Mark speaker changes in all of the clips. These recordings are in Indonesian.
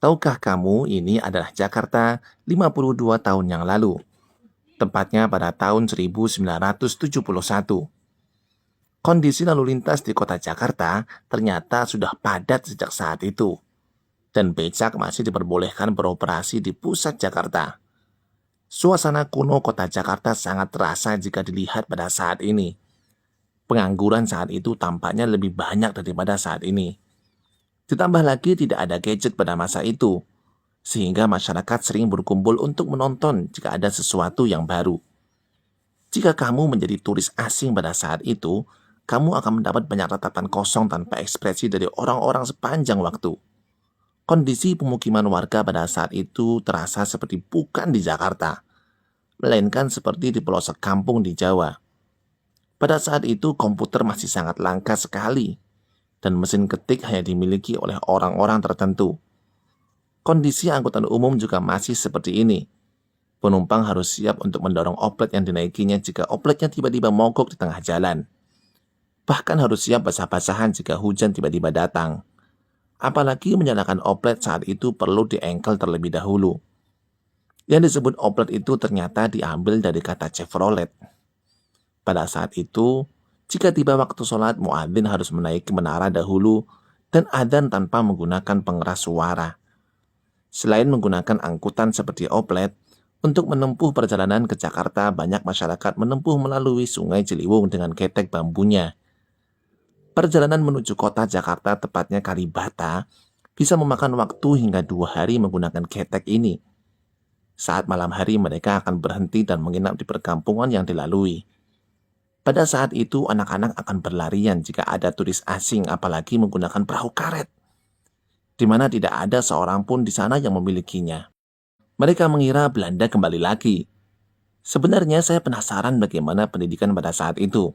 Speaker 1: Tahukah kamu ini adalah Jakarta 52 tahun yang lalu, tepatnya pada tahun 1971. Kondisi lalu lintas di kota Jakarta ternyata sudah padat sejak saat itu, dan becak masih diperbolehkan beroperasi di pusat Jakarta. Suasana kuno kota Jakarta sangat terasa jika dilihat pada saat ini. Pengangguran saat itu tampaknya lebih banyak daripada saat ini. Ditambah lagi tidak ada gadget pada masa itu, sehingga masyarakat sering berkumpul untuk menonton jika ada sesuatu yang baru. Jika kamu menjadi turis asing pada saat itu, kamu akan mendapat banyak tatapan kosong tanpa ekspresi dari orang-orang sepanjang waktu. Kondisi pemukiman warga pada saat itu terasa seperti bukan di Jakarta, melainkan seperti di pelosok kampung di Jawa. Pada saat itu komputer masih sangat langka sekali, dan mesin ketik hanya dimiliki oleh orang-orang tertentu. Kondisi angkutan umum juga masih seperti ini. Penumpang harus siap untuk mendorong oplet yang dinaikinya jika opletnya tiba-tiba mogok di tengah jalan. Bahkan harus siap basah-basahan jika hujan tiba-tiba datang. Apalagi menyalakan oplet saat itu perlu diengkel terlebih dahulu. Yang disebut oplet itu ternyata diambil dari kata Chevrolet. Pada saat itu, jika tiba waktu sholat, muadzin harus menaiki menara dahulu dan adzan tanpa menggunakan pengeras suara. Selain menggunakan angkutan seperti oplet, untuk menempuh perjalanan ke Jakarta, banyak masyarakat menempuh melalui Sungai Ciliwung dengan ketek bambunya. Perjalanan menuju kota Jakarta, tepatnya Kalibata, bisa memakan waktu hingga 2 hari menggunakan ketek ini. Saat malam hari mereka akan berhenti dan menginap di perkampungan yang dilalui. Pada saat itu anak-anak akan berlarian jika ada turis asing apalagi menggunakan perahu karet, di mana tidak ada seorang pun di sana yang memilikinya. Mereka mengira Belanda kembali lagi. Sebenarnya saya penasaran bagaimana pendidikan pada saat itu.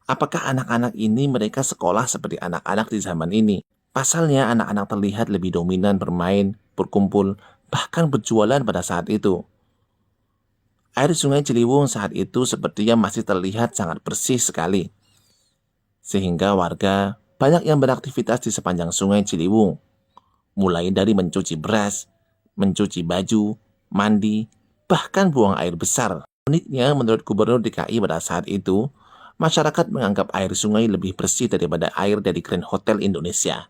Speaker 1: Apakah anak-anak ini mereka sekolah seperti anak-anak di zaman ini? Pasalnya anak-anak terlihat lebih dominan bermain, berkumpul, bahkan berjualan pada saat itu. Air Sungai Ciliwung saat itu sepertinya masih terlihat sangat bersih sekali. Sehingga warga banyak yang beraktivitas di sepanjang Sungai Ciliwung. Mulai dari mencuci beras, mencuci baju, mandi, bahkan buang air besar. Uniknya menurut Gubernur DKI pada saat itu, masyarakat menganggap air sungai lebih bersih daripada air dari Grand Hotel Indonesia.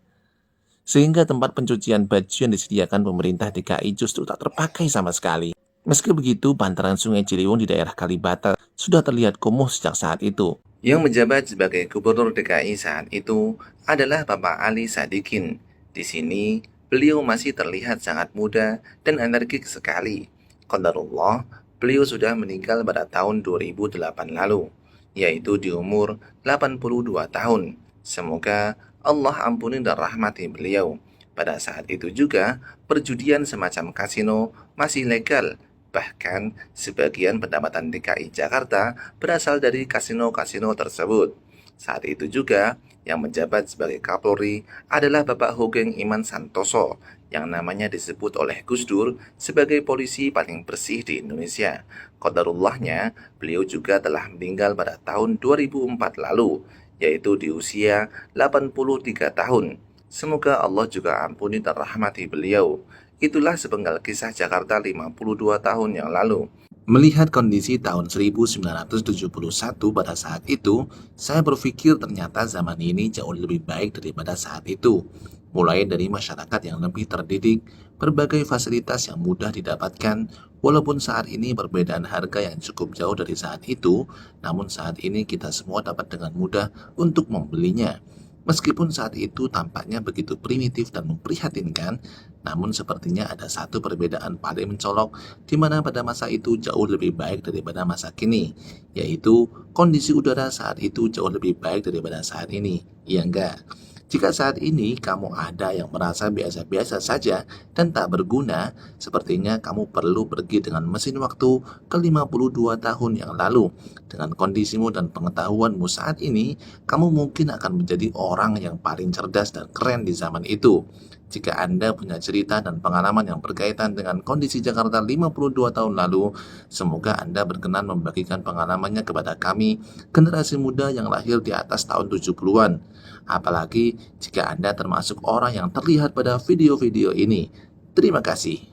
Speaker 1: Sehingga tempat pencucian baju yang disediakan pemerintah DKI justru tak terpakai sama sekali. Meski begitu, bantaran Sungai Ciliwung di daerah Kalibata sudah terlihat kumuh sejak saat itu. Yang menjabat sebagai Gubernur DKI saat itu adalah Bapak Ali Sadikin. Di sini, beliau masih terlihat sangat muda dan energik sekali. Qadarullah, beliau sudah meninggal pada tahun 2008 lalu, yaitu di umur 82 tahun. Semoga Allah ampuni dan rahmati beliau. Pada saat itu juga, perjudian semacam kasino masih legal. Bahkan, sebagian pendapatan DKI Jakarta berasal dari kasino-kasino tersebut. Saat itu juga, yang menjabat sebagai Kapolri adalah Bapak Hugeng Iman Santoso, yang namanya disebut oleh Gus Dur sebagai polisi paling bersih di Indonesia. Qadarullahnya, beliau juga telah meninggal pada tahun 2004 lalu, yaitu di usia 83 tahun. Semoga Allah juga ampuni dan rahmati beliau. Itulah sepenggal kisah Jakarta 52 tahun yang lalu. Melihat kondisi tahun 1971 pada saat itu, saya berpikir ternyata zaman ini jauh lebih baik daripada saat itu. Mulai dari masyarakat yang lebih terdidik, berbagai fasilitas yang mudah didapatkan, walaupun saat ini perbedaan harga yang cukup jauh dari saat itu, namun saat ini kita semua dapat dengan mudah untuk membelinya. Meskipun saat itu tampaknya begitu primitif dan memprihatinkan, namun sepertinya ada satu perbedaan paling mencolok di mana pada masa itu jauh lebih baik daripada masa kini, yaitu kondisi udara saat itu jauh lebih baik daripada saat ini. Iya enggak? Jika saat ini kamu ada yang merasa biasa-biasa saja dan tak berguna, sepertinya kamu perlu pergi dengan mesin waktu ke 52 tahun yang lalu. Dengan kondisimu dan pengetahuanmu saat ini, kamu mungkin akan menjadi orang yang paling cerdas dan keren di zaman itu. Jika Anda punya cerita dan pengalaman yang berkaitan dengan kondisi Jakarta 52 tahun lalu, semoga Anda berkenan membagikan pengalamannya kepada kami, generasi muda yang lahir di atas tahun 70-an. Apalagi jika Anda termasuk orang yang terlihat pada video-video ini. Terima kasih.